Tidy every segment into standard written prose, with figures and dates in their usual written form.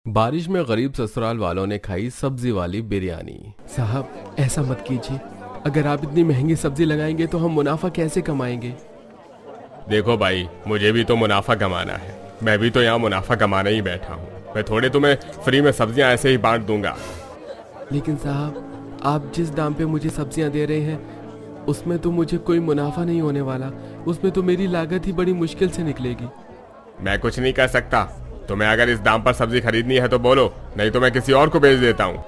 बारिश में गरीब ससुराल वालों ने खाई सब्जी वाली बिरयानी। साहब ऐसा मत कीजिए, अगर आप इतनी महंगी सब्जी लगाएंगे तो हम मुनाफा कैसे कमाएंगे। देखो भाई, मुझे भी तो मुनाफा कमाना है। मैं भी तो यहाँ मुनाफा कमाने ही बैठा हूँ। मैं थोड़े तुम्हें फ्री में सब्जियाँ ऐसे ही बांट दूंगा। लेकिन साहब, आप जिस दाम पे मुझे सब्जियाँ दे रहे हैं उसमें तो मुझे कोई मुनाफा नहीं होने वाला। उसमें तो मेरी लागत ही बड़ी मुश्किल से निकलेगी। मैं कुछ नहीं कर सकता। तुम्हें अगर इस दाम पर सब्जी खरीदनी है तो बोलो, नहीं तो मैं किसी और को बेच देता हूँ।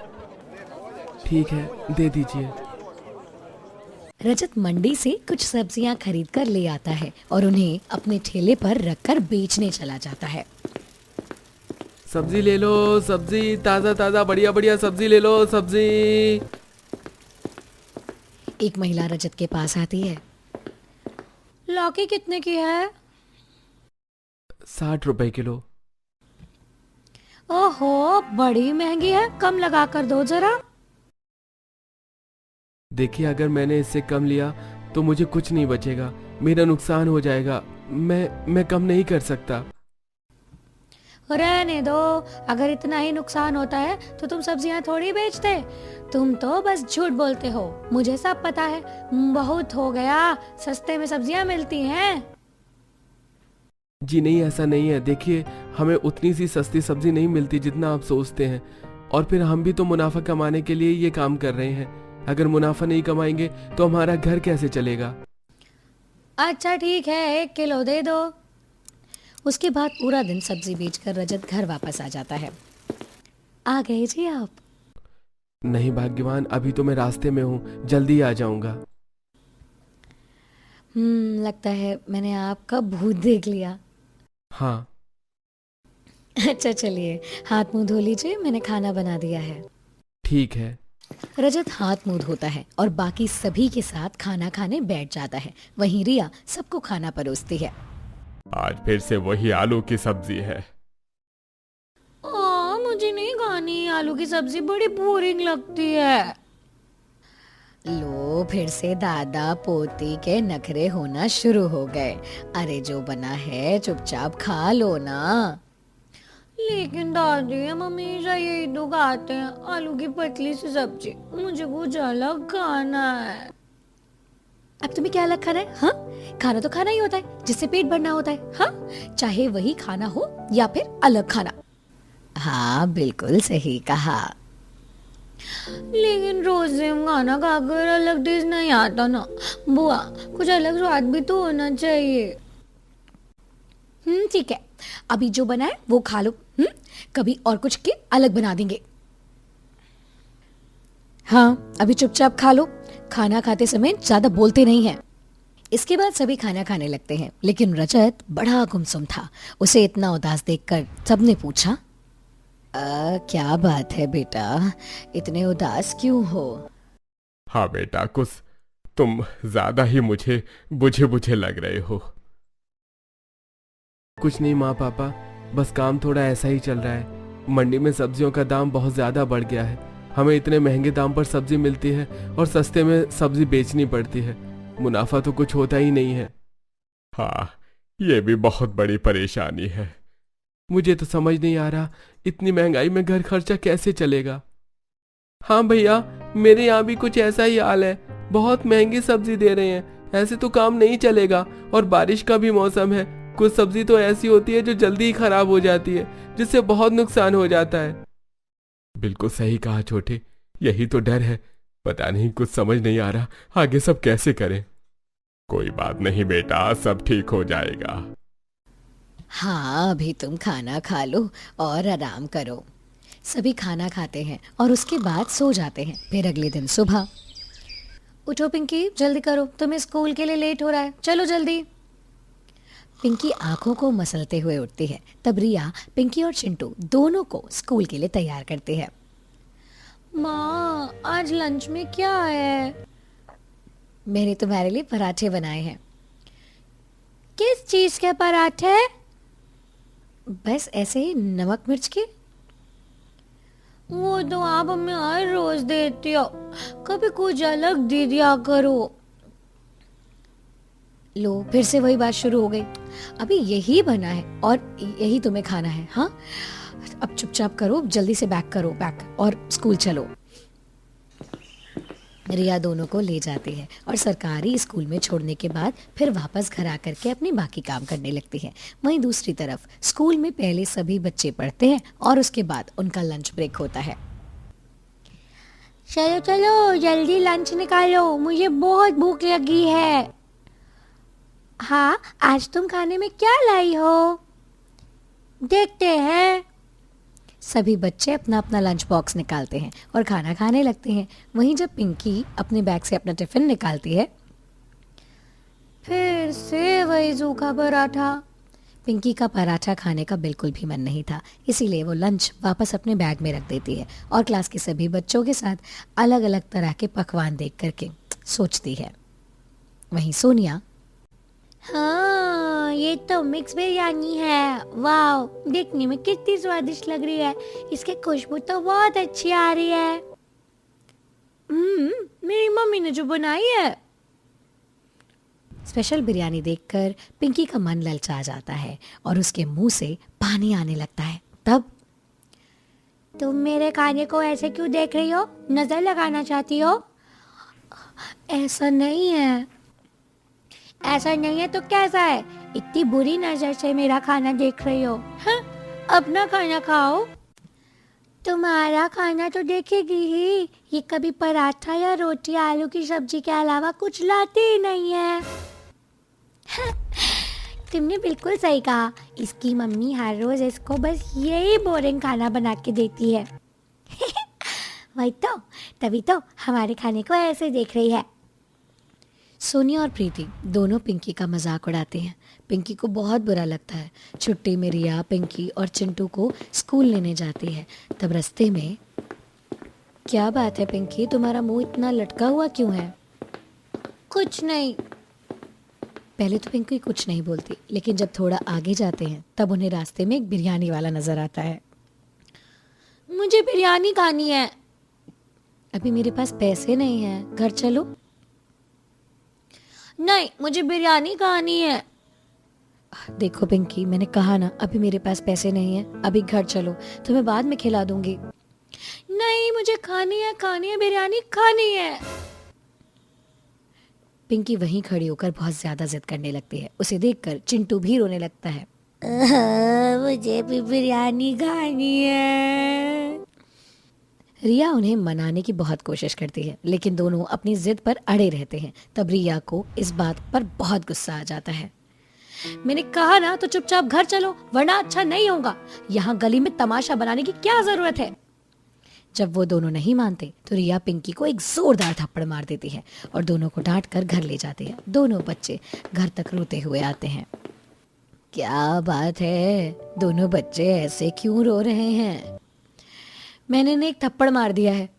ठीक है, दे दीजिए। रजत मंडी से कुछ सब्जियां खरीद कर ले आता है और उन्हें अपने ठेले पर रखकर बेचने चला जाता है। सब्जी ले लो, सब्जी ताजा ताजा बढ़िया बढ़िया सब्जी ले लो, सब्जी। एक महिला रजत के पास आती है। लौकी कितने की है? 60 रुपए किलो। ओहो, बड़ी महंगी है, कम लगा कर दो जरा। देखिए, अगर मैंने इससे कम लिया तो मुझे कुछ नहीं बचेगा, मेरा नुकसान हो जाएगा। मैं कम नहीं कर सकता। रहने दो, अगर इतना ही नुकसान होता है तो तुम सब्जियां थोड़ी बेचते। तुम तो बस झूठ बोलते हो, मुझे सब पता है। बहुत हो गया, सस्ते में सब्जियां मिलती हैं। जी नहीं, ऐसा नहीं है। देखिए, हमें उतनी सी सस्ती सब्जी नहीं मिलती जितना आप सोचते हैं। और फिर हम भी तो मुनाफा कमाने के लिए ये काम कर रहे हैं। अगर मुनाफा नहीं कमाएंगे तो हमारा घर कैसे चलेगा। अच्छा ठीक है, 1 किलो दे दो। उसके बाद पूरा दिन सब्जी बेचकर रजत घर वापस आ जाता है। आ गए जी आप? नहीं भाग्यवान, अभी तो मैं रास्ते में हूँ, जल्दी आ जाऊंगा। लगता है मैंने आपका भूत देख लिया। हाँ। अच्छा चलिए, हाथ मुंह धो लीजिए, मैंने खाना बना दिया है। ठीक है। रजत हाथ मुंह धोता है और बाकी सभी के साथ खाना खाने बैठ जाता है। वहीं रिया सबको खाना परोसती है। आज फिर से वही आलू की सब्जी है। मुझे नहीं खानी, आलू की सब्जी बड़ी बोरिंग लगती है। लो, फिर से दादा पोती के नखरे होना शुरू हो गए। अरे जो बना है चुपचाप खा लो ना। लेकिन दादी, हम हमेशा यही तो खाते हैं, आलू की पतली सी सब्जी। मुझे कुछ अलग खाना है। अब तुम्हें क्या अलग खाना है? हाँ, खाना तो खाना ही होता है जिससे पेट भरना होता है। हाँ, चाहे वही खाना हो या फिर अलग खाना। हाँ, बिल्कुल सही कहा। लेकिन रोज सेम खाना खाकर अलग टेस्ट नहीं आता ना बुआ, कुछ अलग स्वाद भी तो होना चाहिए। ठीक है, अभी जो बना है वो खा लो। कभी और कुछ के अलग बना देंगे। हाँ, अभी चुपचाप खा लो, खाना खाते समय ज्यादा बोलते नहीं हैं। इसके बाद सभी खाना खाने लगते हैं, लेकिन रजत बड़ा गुमसुम था। उसे इतना उदास देखकर सबने पूछा, क्या बात है बेटा, इतने उदास क्यों हो? हाँ बेटा, कुछ तुम ज्यादा ही मुझे बुझे बुझे लग रहे हो। कुछ नहीं माँ पापा, बस काम थोड़ा ऐसा ही चल रहा है। मंडी में सब्जियों का दाम बहुत ज्यादा बढ़ गया है। हमें इतने महंगे दाम पर सब्जी मिलती है और सस्ते में सब्जी बेचनी पड़ती है। मुनाफा तो कुछ होता ही नहीं है। हाँ, ये भी बहुत बड़ी परेशानी है। मुझे तो समझ नहीं आ रहा, इतनी महंगाई में घर खर्चा कैसे चलेगा। हाँ भैया, मेरे यहाँ भी कुछ ऐसा ही हाल है। बहुत महंगी सब्जी दे रहे हैं, ऐसे तो काम नहीं चलेगा। और बारिश का भी मौसम है, कुछ सब्जी तो ऐसी होती है जो जल्दी ही खराब हो जाती है, जिससे बहुत नुकसान हो जाता है। बिल्कुल सही कहा छोटे, यही तो डर है। पता नहीं, कुछ समझ नहीं आ रहा आगे सब कैसे करें। कोई बात नहीं बेटा, सब ठीक हो जाएगा। हाँ, अभी तुम खाना खा लो और आराम करो। सभी खाना खाते हैं और उसके बाद सो जाते हैं। फिर अगले दिन सुबह, उठो पिंकी, जल्दी करो, तुम्हें स्कूल के लिए लेट हो रहा है, चलो जल्दी। पिंकी आंखों को मसलते हुए उठती है। तब रिया पिंकी और चिंटू दोनों को स्कूल के लिए तैयार करती है। माँ, आज लंच में क्या है? मैंने तुम्हारे लिए पराठे बनाए हैं। किस चीज के पराठे? बस ऐसे ही, नमक मिर्च के। वो तो आप हमें हर रोज देती हो, कभी कुछ अलग दे दिया करो। लो, फिर से वही बात शुरू हो गई। अभी यही बना है और यही तुम्हें खाना है। हाँ, अब चुपचाप करो, जल्दी से बैक करो, बैक, और स्कूल चलो। रिया दोनों को ले जाती है और सरकारी स्कूल में छोड़ने के बाद फिर वापस घर आकर के अपने बाकी काम करने लगती है। वहीं दूसरी तरफ स्कूल में पहले सभी बच्चे पढ़ते हैं और उसके बाद उनका लंच ब्रेक होता है। चलो चलो जल्दी लंच निकालो, मुझे बहुत भूख लगी है। हाँ, आज तुम खाने में क्या लाई हो? देखते हैं। सभी बच्चे अपना अपना लंच बॉक्स निकालते हैं और खाना खाने लगते हैं। वहीं जब पिंकी अपने बैग से अपना टिफिन निकालती है, फिर से वही सूखा पराठा। पिंकी का पराठा खाने का बिल्कुल भी मन नहीं था, इसीलिए वो लंच वापस अपने बैग में रख देती है और क्लास के सभी बच्चों के साथ अलग अलग तरह के पकवान देख करके सोचती है। वहीं सोनिया, हाँ, ये तो मिक्स बिरयानी है। वाह, देखने में कितनी स्वादिष्ट लग रही है। इसकी खुशबू तो बहुत अच्छी आ रही है। मेरी मम्मी ने जो बनाई है। स्पेशल बिरयानी देखकर पिंकी का मन ललचा जाता है और उसके मुंह से पानी आने लगता है। तब तुम मेरे खाने को ऐसे क्यों देख रही हो? नजर लगाना चाहती हो? ऐसा नहीं है। ऐसा नहीं है तो कैसा है? इतनी बुरी नजर से मेरा खाना देख रही हो? हाँ, अपना खाना खाओ। तुम्हारा खाना तो देखेगी ही। ये कभी पराठा या रोटी आलू की सब्जी के अलावा कुछ लाती ही नहीं है। हाँ, तुमने बिल्कुल सही कहा। इसकी मम्मी हर रोज इसको बस यही बोरिंग खाना बना के देती है। वही तो, तभी तो हमारे खाने को ऐसे देख रही है। सोनिया और प्रीति दोनों पिंकी का मजाक उड़ाते हैं। पिंकी को बहुत बुरा लगता है। छुट्टी में रिया, पिंकी और चिंटू को स्कूल लेने जाती है। तब रास्ते में, क्या बात है पिंकी, तुम्हारा मुंह इतना लटका हुआ क्यों है? कुछ नहीं। पहले तो पिंकी कुछ नहीं बोलती, लेकिन जब थोड़ा आगे जाते हैं तब उन्हें रास्ते में एक बिरयानी वाला नजर आता है। मुझे बिरयानी खानी है। अभी मेरे पास पैसे नहीं हैं, घर चलो। नहीं, मुझे बिरयानी खानी है। देखो पिंकी, मैंने कहा ना, अभी मेरे पास पैसे नहीं है, अभी घर चलो, तुम्हें बाद में खिला दूंगी। नहीं, मुझे खानी है बिरयानी खानी है। पिंकी वहीं खड़ी होकर बहुत ज्यादा जिद करने लगती है। उसे देखकर चिंटू भी रोने लगता है। मुझे भी बिरयानी खानी है। रिया उन्हें मनाने की बहुत कोशिश करती है, लेकिन दोनों अपनी जिद पर अड़े रहते हैं। तब रिया को इस बात पर बहुत गुस्सा आ जाता है। मैंने कहा ना तो चुपचाप घर चलो, वरना अच्छा नहीं होगा। यहाँ गली में तमाशा बनाने की क्या जरूरत है? जब वो दोनों नहीं मानते तो रिया पिंकी को एक जोरदार थप्पड़ मार देती है और दोनों को डांट कर घर ले जाती है। दोनों बच्चे घर तक रोते हुए आते हैं। क्या बात है, दोनों बच्चे ऐसे क्यों रो रहे हैं? मैंने इन्हें एक थप्पड़ मार दिया है।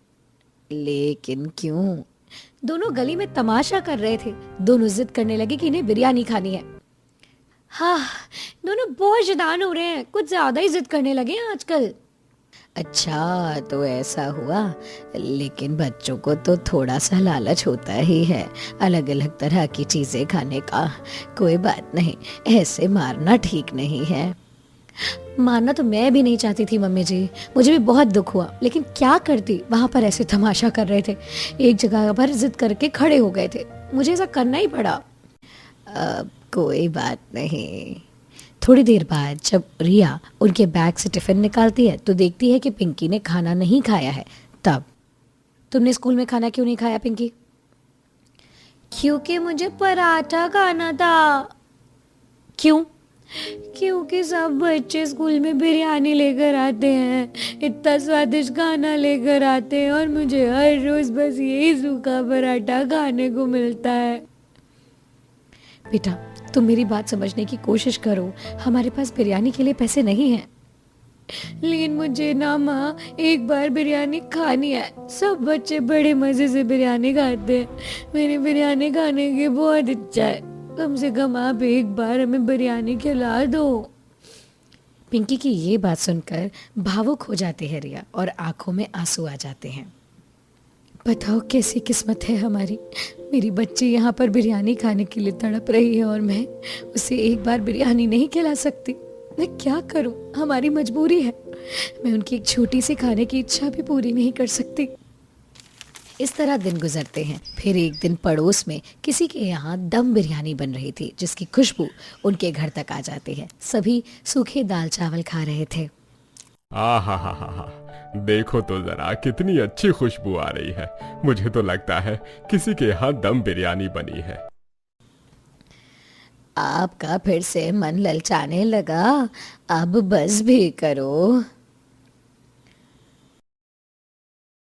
लेकिन क्यों? दोनों गली में तमाशा कर रहे थे। दोनों जिद करने लगे कि इन्हें बिरयानी खानी है। हाँ, दोनों बहुत शैतान हो रहे हैं, कुछ ज्यादा ही जिद करने लगे हैं आजकल। अच्छा, तो ऐसा हुआ। लेकिन बच्चों को तो थोड़ा सा लालच होता ही है अलग अलग तरह की चीजें खाने का। कोई बात नहीं, ऐसे मारना ठीक नहीं है। मारना तो मैं भी नहीं चाहती थी मम्मी जी, मुझे भी बहुत दुख हुआ, लेकिन क्या करती, वहां पर ऐसे तमाशा कर रहे थे, एक जगह पर जिद करके खड़े हो गए थे, मुझे ऐसा करना ही पड़ा। कोई बात नहीं। थोड़ी देर बाद जब रिया उनके बैग से टिफिन निकालती है तो देखती है कि पिंकी ने खाना नहीं खाया है। तब, तुमने स्कूल में खाना क्यों नहीं खाया पिंकी? क्योंकि मुझे पराठा खाना था। क्यों? क्योंकि सब बच्चे स्कूल में बिरयानी लेकर आते हैं, इतना स्वादिष्ट खाना लेकर आते हैं और मुझे हर रोज बस यही सूखा पराठा खाने को मिलता है। बेटा, तुम मेरी बात समझने की कोशिश करो, हमारे पास बिरयानी के लिए पैसे नहीं हैं। लेकिन मुझे ना माँ, एक बार बिरयानी खानी है। सब बच्चे बड़े मजे से बिरयानी खाते हैं, मेरी बिरयानी खाने की बहुत इच्छा है। कम से कम आप एक बार हमें बिरयानी खिला दो। पिंकी की ये बात सुनकर भावुक हो जाती है रिया और आंखों में आंसू आ जाते हैं। बताओ कैसी किस्मत है हमारी, मेरी बच्ची यहाँ पर बिरयानी खाने के लिए तड़प रही है और मैं उसे एक बार बिरयानी नहीं खिला सकती। मैं क्या करूं, हमारी मजबूरी है। मैं उनकी एक छोटी सी खाने की इच्छा भी पूरी नहीं कर सकती। इस तरह दिन गुजरते हैं। फिर एक दिन पड़ोस में किसी के यहाँ दम बिरयानी बन रही थी, जिसकी खुशबू उनके घर तक आ जाती है। सभी सूखे दाल चावल खा रहे थे। आ हा, देखो तो जरा कितनी अच्छी खुशबू आ रही है। मुझे तो लगता है किसी के यहाँ दम बिरयानी बनी है। आपका फिर से मन ललचाने लगा, अब बस भी करो।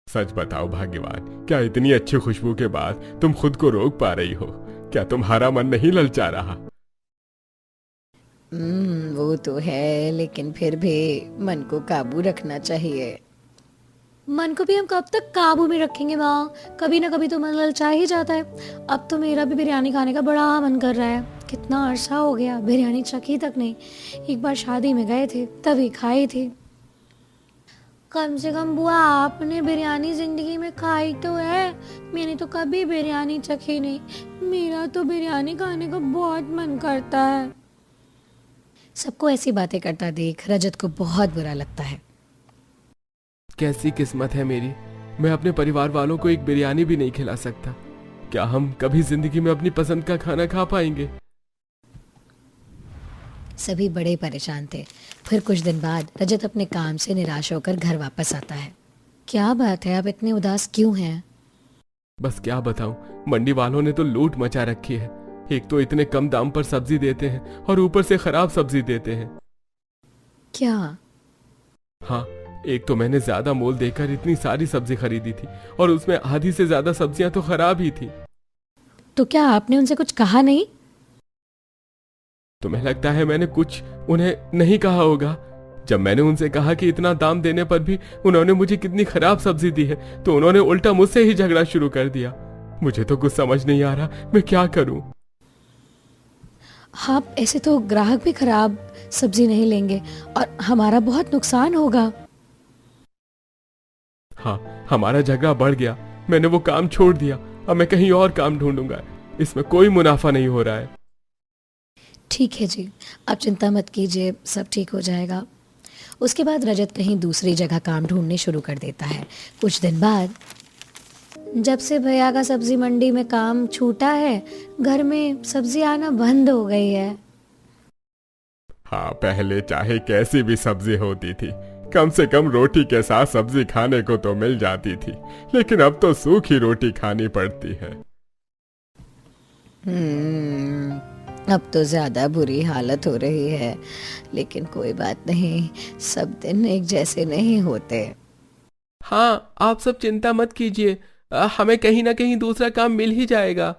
सच बताओ भाग्यवान, क्या इतनी अच्छी खुशबू के बाद तुम खुद को रोक पा रही हो? क्या तुम्हारा मन नहीं ललचा रहा? वो तो है, लेकिन फिर भी मन को काबू रखना चाहिए। मन को भी हम कब तक काबू में रखेंगे माँ? कभी ना कभी तो मन ललचा ही जाता है। अब तो मेरा भी बिरयानी खाने का बड़ा मन कर रहा है। कितना अरसा हो गया बिरयानी चखी तक नहीं। एक बार शादी में गए थे तभी खाई थी। कम से कम बुआ आपने बिरयानी जिंदगी में खाई तो है, मैंने तो कभी बिरयानी चखी नहीं। मेरा तो बिरयानी खाने का बहुत मन करता है। सबको ऐसी बातें करता देख रजत को बहुत बुरा लगता है। कैसी किस्मत है मेरी, मैं अपने परिवार वालों को एक बिरयानी भी नहीं खिला सकता। क्या हम कभी जिंदगी में अपनी पसंद का खाना खा पाएंगे? सभी बड़े परेशान थे। फिर कुछ दिन बाद रजत अपने काम से निराश होकर घर वापस आता है। क्या बात है, आप इतने उदास क्यों हैं? बस क्या बताऊं, मंडी वालों ने तो लूट मचा रखी है। एक तो इतने कम दाम पर सब्जी देते हैं और ऊपर से खराब सब्जी देते हैं। क्या? हाँ, एक तो मैंने ज्यादा मोल देकर इतनी सारी सब्जी खरीदी थी और उसमें आधी से ज्यादा सब्जियां तो खराब ही थी। तो क्या आपने उनसे कुछ कहा नहीं? तुम्हें लगता है मैंने कुछ उन्हें नहीं कहा होगा? जब मैंने उनसे कहा कि इतना दाम देने पर भी उन्होंने मुझे कितनी खराब सब्जी दी है, तो उन्होंने उल्टा मुझसे ही झगड़ा शुरू कर दिया। मुझे तो कुछ समझ नहीं आ रहा, मैं क्या करूं? हाँ, ऐसे तो ग्राहक भी खराब सब्जी नहीं लेंगे और हमारा बहुत नुकसान होगा। हाँ, हमारा झगड़ा बढ़ गया। मैंने वो काम छोड़ दिया। अब मैं कहीं और काम ढूंढूंगा। इसमें कोई मुनाफा नहीं हो रहा है। ठीक है जी, आप चिंता मत कीजिए, सब ठीक हो जाएगा। उसके बाद रजत कहीं दूसरी जगह काम ढूंढने शुरू कर देता है। कुछ दिन बाद, जब से भैया का सब्जी मंडी में काम छूटा है, घर में सब्जी आना बंद हो गई है। हाँ, पहले चाहे कैसी भी सब्जी होती थी, कम से कम रोटी के साथ सब्जी खाने को तो मिल जाती थी, लेकिन अब तो सूखी रोटी खानी पड़ती है। अब तो ज्यादा बुरी हालत हो रही है, लेकिन कोई बात नहीं, सब दिन एक जैसे नहीं होते। हाँ, आप सब चिंता मत कीजिए, हमें कहीं ना कहीं दूसरा काम मिल ही जाएगा।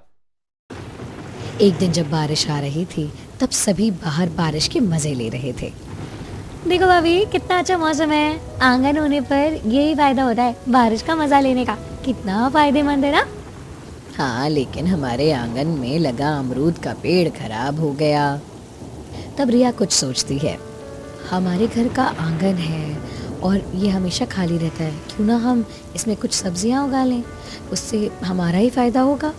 एक दिन जब बारिश आ रही थी, तब सभी बाहर बारिश के मजे ले रहे थे। देखो भाभी कितना अच्छा मौसम है। आंगन होने पर यही फायदा होता है बारिश का मजा लेने का। कितना फायदेमंद है ना? हाँ, लेकिन हमारे आंगन में लगा अमरूद का पेड़ खराब हो गया। तब रिया कुछ सोचती है, हमारे घर का आंगन है और ये हमेशा खाली रहता है, क्यों ना हम इसमें कुछ सब्जियां उगा लें, उससे हमारा ही फायदा होगा।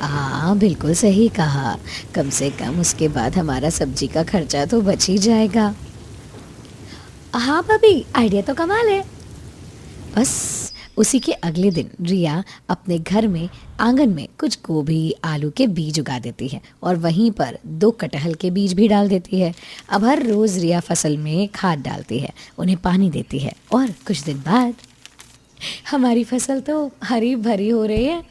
हाँ, बिल्कुल सही कहा। कम से कम उसके बाद हमारा सब्जी का खर्चा तो बच ही जाएगा। हाँ भाभी, आइडिया तो कमाल है। बस उसी के अगले दिन रिया अपने घर में आंगन में कुछ गोभी आलू के बीज उगा देती है और वहीं पर 2 कटहल के बीज भी डाल देती है। अब हर रोज रिया फसल में खाद डालती है, उन्हें पानी देती है और कुछ दिन बाद हमारी फसल तो हरी भरी हो रही है।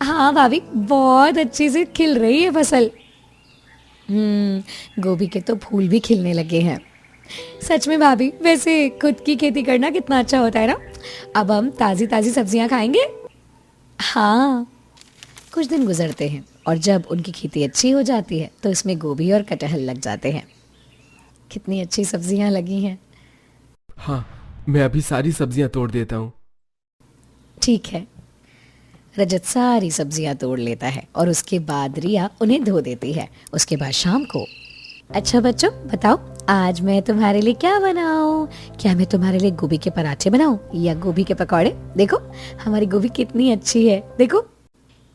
हाँ भाभी, बहुत अच्छी से खिल रही है फसल। गोभी के तो फूल भी खिलने लगे हैं। सच में भाभी, वैसे खुद की खेती करना कितना अच्छा होता है ना। अब हम ताजी ताजी सब्जियां खाएंगे। हाँ, कुछ दिन गुजरते हैं और जब उनकी खेती अच्छी हो जाती है तो इसमें गोभी और कटहल लग जाते हैं। कितनी अच्छी सब्जियां लगी हैं। हाँ, मैं अभी सारी सब्जियां तोड़ देता हूँ। ठीक है। रजत सारी सब्जियां तोड़ लेता है और उसके बाद रिया उन्हें धो देती है। उसके बाद शाम को, अच्छा बच्चों बताओ, आज मैं तुम्हारे लिए क्या बनाऊं? क्या मैं तुम्हारे लिए गोभी के पराठे बनाऊं या गोभी के पकौड़े? देखो हमारी गोभी कितनी अच्छी है, देखो।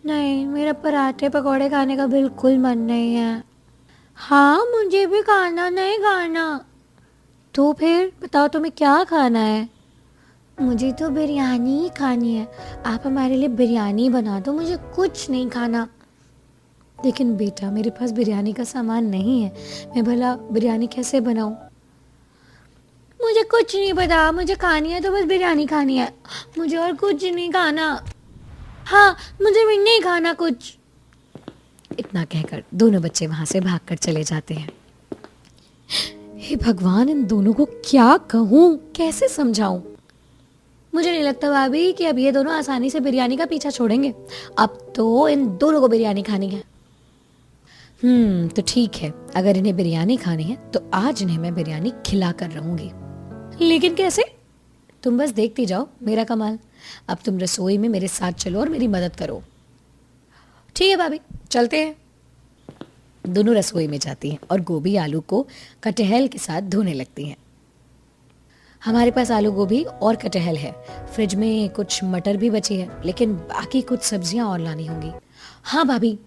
नहीं, मेरा पराठे पकौड़े खाने का बिल्कुल मन नहीं है। हाँ मुझे भी खाना नहीं खाना। तो फिर बताओ तुम्हें क्या खाना है? मुझे तो बिरयानी ही खानी है। आप हमारे लिए बिरयानी बना दो, मुझे कुछ नहीं खाना। लेकिन बेटा मेरे पास बिरयानी का सामान नहीं है, मैं भला बिरयानी कैसे बनाऊं? मुझे कुछ नहीं पता, मुझे खानी है तो बस बिरयानी खानी है, मुझे और कुछ नहीं खाना। हाँ मुझे भी नहीं खाना कुछ। इतना कहकर दोनों बच्चे वहां से भागकर चले जाते हैं। हे भगवान, इन दोनों को क्या कहूं, कैसे समझाऊं? मुझे नहीं लगता भाभी कि अब ये दोनों आसानी से बिरयानी का पीछा छोड़ेंगे। अब तो इन दोनों को बिरयानी खानी है। तो ठीक है, अगर इन्हें बिरयानी खानी है तो आज इन्हें मैं बिरयानी खिला कर रहूंगी। लेकिन कैसे? तुम बस देखती जाओ मेरा कमाल। अब तुम रसोई में मेरे साथ चलो और मेरी मदद करो। ठीक है भाभी, चलते हैं। दोनों रसोई में जाती हैं और गोभी आलू को कटहल के साथ धोने लगती हैं। हमारे पास आलू गोभी और कटहल है, फ्रिज में कुछ मटर भी बची है, लेकिन बाकी कुछ सब्जियां और लानी होंगी। हाँ भाभी,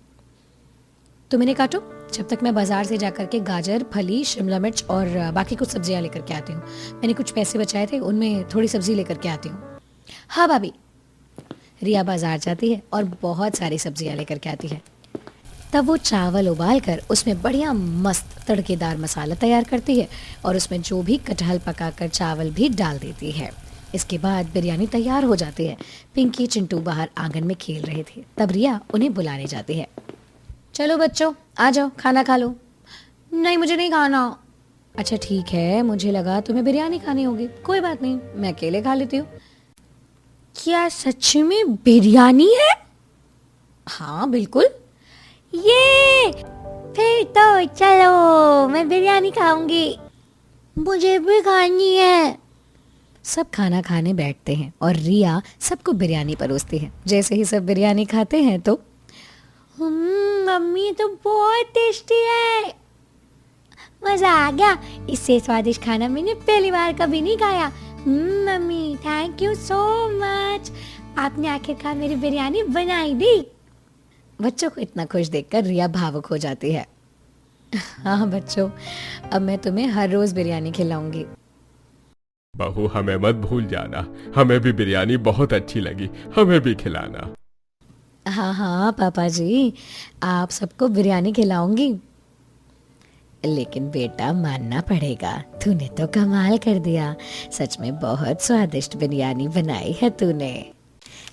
तुम इन्हें काटो जब तक मैं बाजार से जाकर के गाजर, फली, शिमला मिर्च और बाकी कुछ सब्जियां लेकर के आती हूँ। मैंने कुछ पैसे बचाए थे, उनमें थोड़ी सब्जी लेकर के आती हूँ। हाँ भाभी। रिया बाजार जाती है और बहुत सारी सब्जियां लेकर के आती है। तब वो चावल उबाल कर उसमें बढ़िया मस्त तड़केदार मसाला तैयार करती है और उसमें जो भी कटहल पकाकर चावल भी डाल देती है। इसके बाद बिरयानी तैयार हो जाती है। पिंकी चिंटू बाहर आंगन में खेल रहे थे, तब रिया उन्हें बुलाने जाती है। चलो बच्चों, आ जाओ, खाना खा लो। नहीं, मुझे नहीं खाना। अच्छा ठीक है, मुझे लगा तुम्हें बिरयानी खानी होगी। कोई बात नहीं, मैं अकेले खा लेती हूँ। क्या सच में बिरयानी है? हाँ बिल्कुल। ये फिर तो चलो, मैं बिरयानी खाऊंगी, मुझे भी खानी है। सब खाना खाने बैठते हैं और रिया सबको बिरयानी परोसती है। जैसे ही सब बिरयानी खाते हैं तो मम्मी तो बहुत टेस्टी है, मजा आ गया। इससे स्वादिष्ट खाना मैंने पहली बार कभी नहीं खाया। Mummy thank you so much, आपने आखिरकार मेरी बिरयानी बनाई दी। बच्चों को इतना खुश देखकर रिया भावुक हो जाती है। हाँ बच्चों, अब मैं तुम्हें हर रोज बिरयानी खिलाऊंगी। बहू हमें मत भूल जाना, हमें भी बिरयानी बहुत अच्छी लगी, हमें भी खिलाना। हाँ हाँ पापा जी, आप सबको बिरयानी खिलाऊंगी। लेकिन बेटा मानना पड़ेगा, तूने तो कमाल कर दिया। सच में बहुत स्वादिष्ट बिरयानी बनाई है तूने।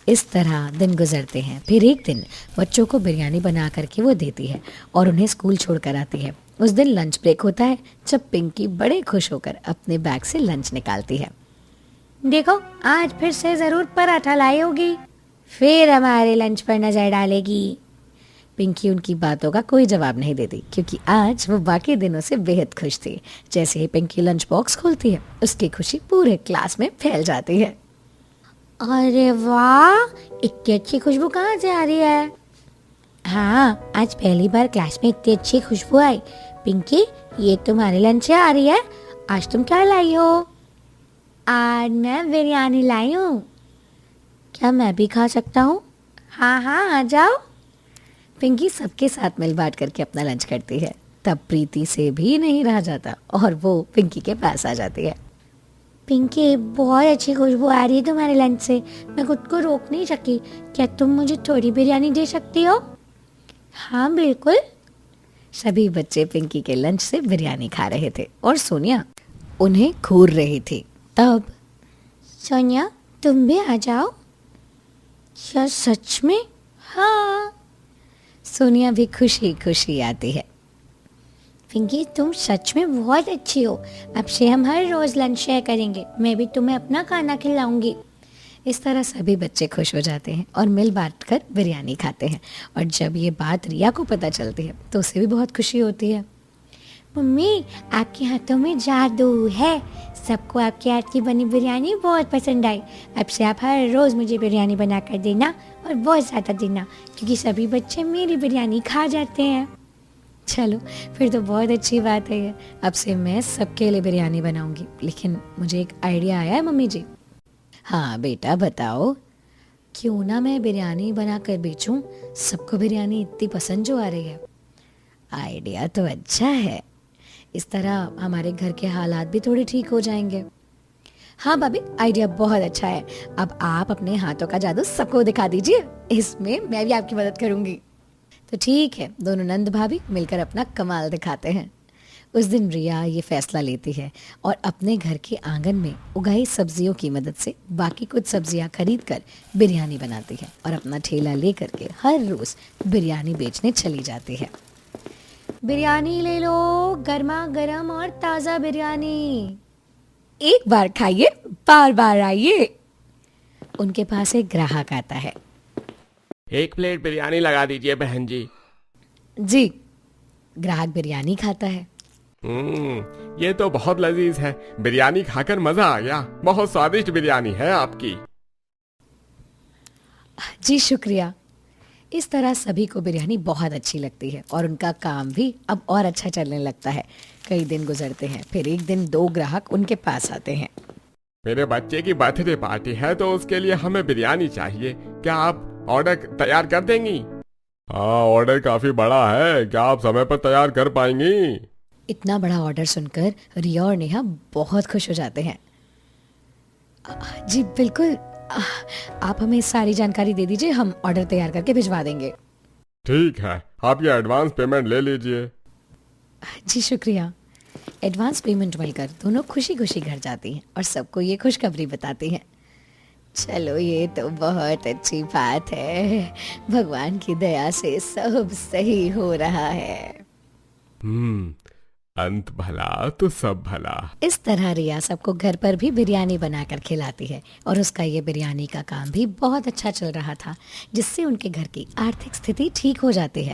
इस तरह दिन गुजरते हैं। फिर एक दिन बच्चों को बिरयानी बना करके वो देती है और उन्हें स्कूल छोड़ कर आती है। उस दिन लंच ब्रेक होता है, जब पिंकी बड़े खुश होकर अपने बैग से लंच निकालती है। देखो, आज फिर से जरूर पराठा लाई होगी, फिर हमारे लंच पर नजर डालेगी। पिंकी उनकी बातों का कोई जवाब नहीं देती, क्योंकि आज वो बाकी दिनों से बेहद खुश थी। जैसे ही पिंकी लंच बॉक्स खोलती है, उसकी खुशी पूरे क्लास में फैल जाती है। अरे वाह, इतनी अच्छी खुशबू कहाँ से आ रही है? हाँ, आज पहली बार क्लास में इतनी अच्छी खुशबू आई। पिंकी, ये तुम्हारे लंच से आ रही है। आज तुम क्या लाई हो? आज मैं बिरयानी लाई हूँ। क्या मैं भी खा सकता हूँ? हाँ हाँ, आ जाओ। पिंकी सबके साथ मिल बांट करके अपना लंच करती है। तब प्रीति से भी नहीं रहा जाता और वो पिंकी के पास आ जाती है। पिंकी, बहुत अच्छी खुशबू आ रही है तुम्हारे लंच से, मैं खुद को रोक नहीं सकी। क्या तुम मुझे थोड़ी बिरयानी दे सकती हो? हाँ बिल्कुल। सभी बच्चे पिंकी के लंच से बिरयानी खा रहे थे और सोनिया उन्हें घूर रही थी। तब सोनिया, तुम भी आ जाओ। क्या सच में? हाँ। सोनिया भी खुशी खुशी आती है। पिंकी, तुम सच में बहुत अच्छी हो। अब से हम हर रोज लंच शेयर करेंगे, मैं भी तुम्हें अपना खाना खिलाऊंगी। इस तरह सभी बच्चे खुश हो जाते हैं और मिल बांट कर बिरयानी खाते हैं। और जब ये बात रिया को पता चलती है तो उसे भी बहुत खुशी होती है। मम्मी, आपके हाथों में जादू है। सबको आपके हाथ की बनी बिरयानी बहुत पसंद आई। अब से आप हर रोज़ मुझे बिरयानी बना कर देना और बहुत ज़्यादा देना, क्योंकि सभी बच्चे मेरी बिरयानी खा जाते हैं। चलो, फिर तो बहुत अच्छी बात है। अब से मैं सबके लिए बिरयानी बनाऊंगी। लेकिन मुझे एक आइडिया आया है मम्मी जी। हाँ बेटा बताओ। क्यों ना मैं बिरयानी बना कर बेचूं? सबको बिरयानी इतनी पसंद जो आ रही है। आइडिया तो अच्छा है। इस तरह हमारे घर के हालात भी थोड़े ठीक हो जाएंगे। हाँ भाभी, आइडिया बहुत अच्छा है। अब आप अपने हाथों का जादू सबको दिखा दीजिए, इसमें मैं भी आपकी मदद करूंगी। तो ठीक है, दोनों नंद भाभी मिलकर अपना कमाल दिखाते हैं। उस दिन रिया ये फैसला लेती है और अपने घर के आंगन में उगाई सब्जियों की मदद से बाकी कुछ सब्जियां खरीद कर बिरयानी बनाती है और अपना ठेला लेकर के हर रोज बिरयानी बेचने चली जाती है। बिरयानी ले लो, गर्मा गर्म और ताज़ा बिरयानी। एक बार खाइए, बार बार आइए। उनके पास एक ग्राहक आता है। 1 प्लेट बिरयानी लगा दीजिए बहन जी। जी। ग्राहक बिरयानी खाता है। ये तो बहुत लजीज है। बिरयानी खाकर मजा आ गया। बहुत स्वादिष्ट बिरयानी है आपकी। जी शुक्रिया। इस तरह सभी को बिरयानी बहुत अच्छी लगती है और उनका काम भी अब और अच्छा चलने लगता है। कई दिन गुजरते हैं, फिर एक दिन 2 ग्राहक उनके पास आते हैं। मेरे बच्चे की बर्थडे पार्टी है तो उसके लिए हमें बिरयानी चाहिए। क्या आप ऑर्डर तैयार कर देंगी? हाँ, ऑर्डर काफी बड़ा है। क्या आप समय पर तैयार कर पाएंगी? इतना बड़ा ऑर्डर सुनकर रिया और नेहा बहुत खुश हो जाते हैं। जी बिल्कुल, आप हमें सारी जानकारी दे दीजिए, हम ऑर्डर तैयार करके भिजवा देंगे। ठीक है, आप ये एडवांस पेमेंट ले लीजिए। जी शुक्रिया। एडवांस पेमेंट मिलकर दोनों खुशी खुशी घर जाती हैं और सबको ये खुशखबरी बताती हैं। चलो, ये तो बहुत अच्छी बात है। भगवान की दया से सब सही हो रहा है। अंत भला तो सब भला। इस तरह रिया सबको घर पर भी बिरयानी बनाकर खिलाती है और उसका ये बिरयानी का काम भी बहुत अच्छा चल रहा था, जिससे उनके घर की आर्थिक स्थिति ठीक हो जाती है।